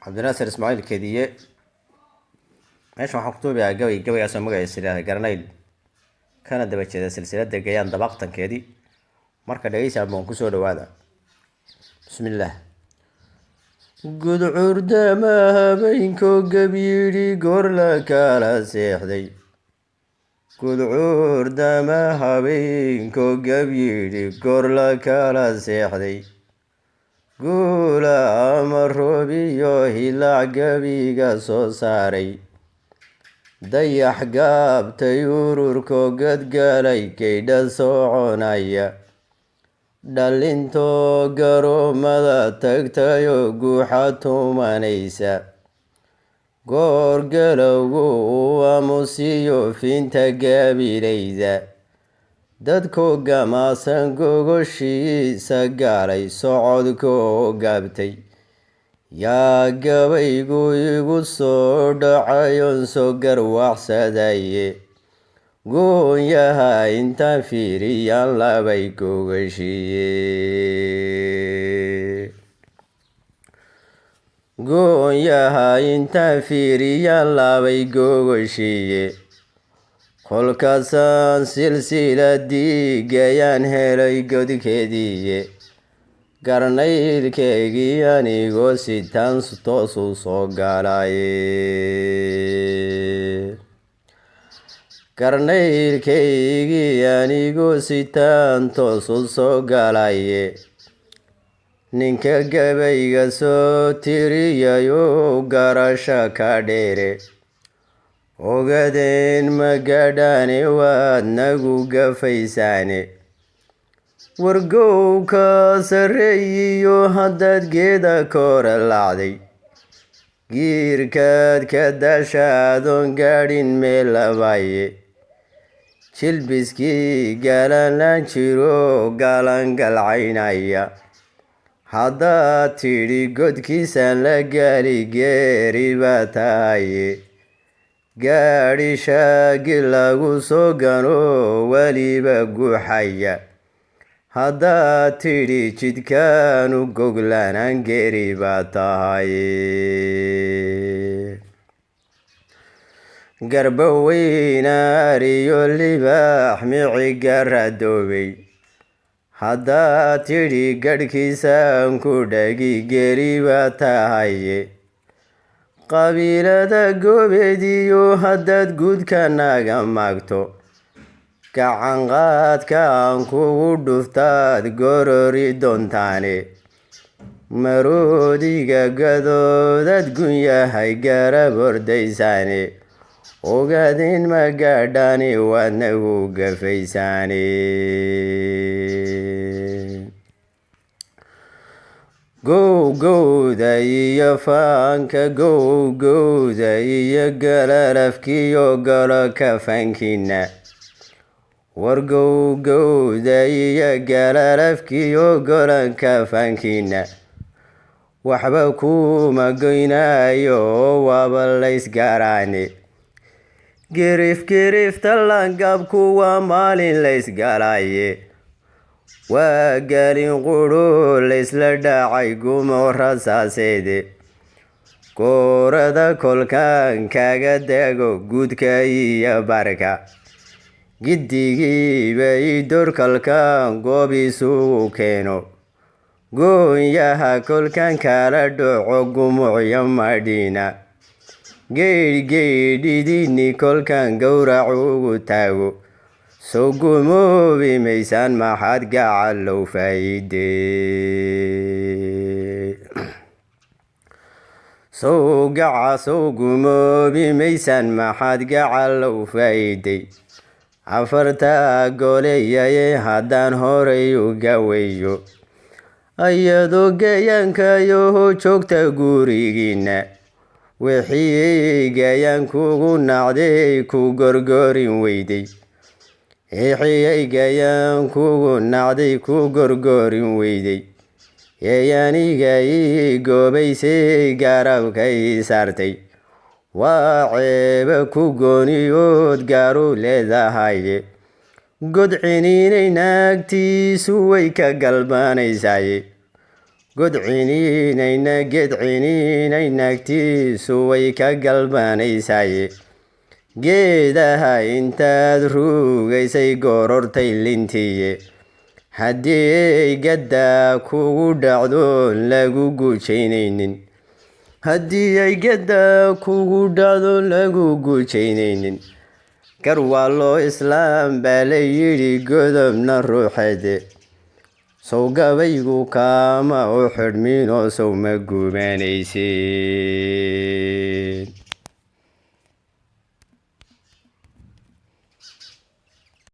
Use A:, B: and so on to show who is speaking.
A: cabdinaasir ismaaciil kediye meeshan waxaan ku tuubayaa gabaygaasoo magaciisa ilaahay garanayl kana daba jeeda silsilada gayaan dabaqtankeedii marka dhegeysa baan kusoo dhawaada bismillaah gudcurdama habeenko gabyidhi goor la kala seexday gudcurdama habeenko gabyidhi goor la kala seexday guula ama roobiyo hilaac gabiga soo saaray dayax gaabtay ururko gadgalay gaydha soconaya dhalintoo garoomada tagtayoo guuxa tumanaysa goor galowgu uu aamusiyo fiinta gaabidhayda dadkoo gamaasan gogoshiisa gaalay socodkoo gaabtay yaa gabaygu igu soo dhacayoon soo garwaaqsadaye goonyaha intaan fiiriyaan labay gogashiye goonyaha intaan fiiriyaan labay gogashiye kolkaasaan silsiladii gayaan helay godkeediiye garnaylkeygii anigoo sitaan toosu soo galaye garnaylkeygii anigoo sitaan toosu soo galaye ninka gabayga soo tiriyayoo garasha ka dheere ogadeen magadhaane waad nagu gafaysaane wargow ka sarreeyiyo haddaad geeda kora lacday giirkaad ka daashaadoon gaadhin meel labaye jilbiskii galanaan jiro galangalcaynaya haddaad tidhi godkiisaan la gaali geeri baa tahaye gaadhi shaagi lagu soo gano weliba guuxaya haddaad tidhi jidkaanu goglanaan geeri baa tahaye garbaweynaariyo libaax miciga radoobay haddaad tidhi gadhkiisaan ku dhagi geeri baa tahaye qabiilada goobeediyo haddaad guudka naga maagto gacanqaadka aan kugu dhuftaad gorori doontaane maroodiga gadoodaad gunyahay garab ordaysaane ogaadeen magadhaane waad nagu gafaysaane gowgowda iyo faanka gowgowda iyo galalafkiyo galo kafankiina war gowgowda iyo galalafkiyo golan kafankiina waxba kuma goynayo waaba laysgaraane girifgirifta langabku waa maalin laysgalaye waa gaalin qudhu laysla dhacay gumo rasaaseede goorada kolkaan kaga dego guudka iyo barka giddigiiba idorkalkaan goob isugu keeno goonyaha kolkaan kala dhaco gumucyo madhina geydhgeydhidini kolkaan gowrac ugu taago sow gumoobi maysaan maxaad gacalow faa'iide sow gumoobi maysaan maxaad gacalow faa'iiday afarta goleyaye haddaan horay u gaweeyo ayadoo gayaankayoho joogta gurigiina wixii gayaan kugu nacday ku gorgorin weyday wixii gayaan kugu nacday ku gorgorin weyday yeeyaniga ii goobaysay garabkay saartay waa ceeba ku gooniyood gaaru leedahaye godciniinay naagtiisu way ka galbanaysaye godciniinayna gedciniinaynagtiisu way ka galbanaysaye geedaha intaad rugaysay gorortay lintiye haddii ay gaddaa kugu dhacdoon lagu gujaynaynin haddii ay gaddaa kugu dhacdo lagu gujaynaynin gar waa loo islaam baa la yidhi godobna ruuxeede sow gabaygu kaama u xidhmiinoo sow ma gubanaysid.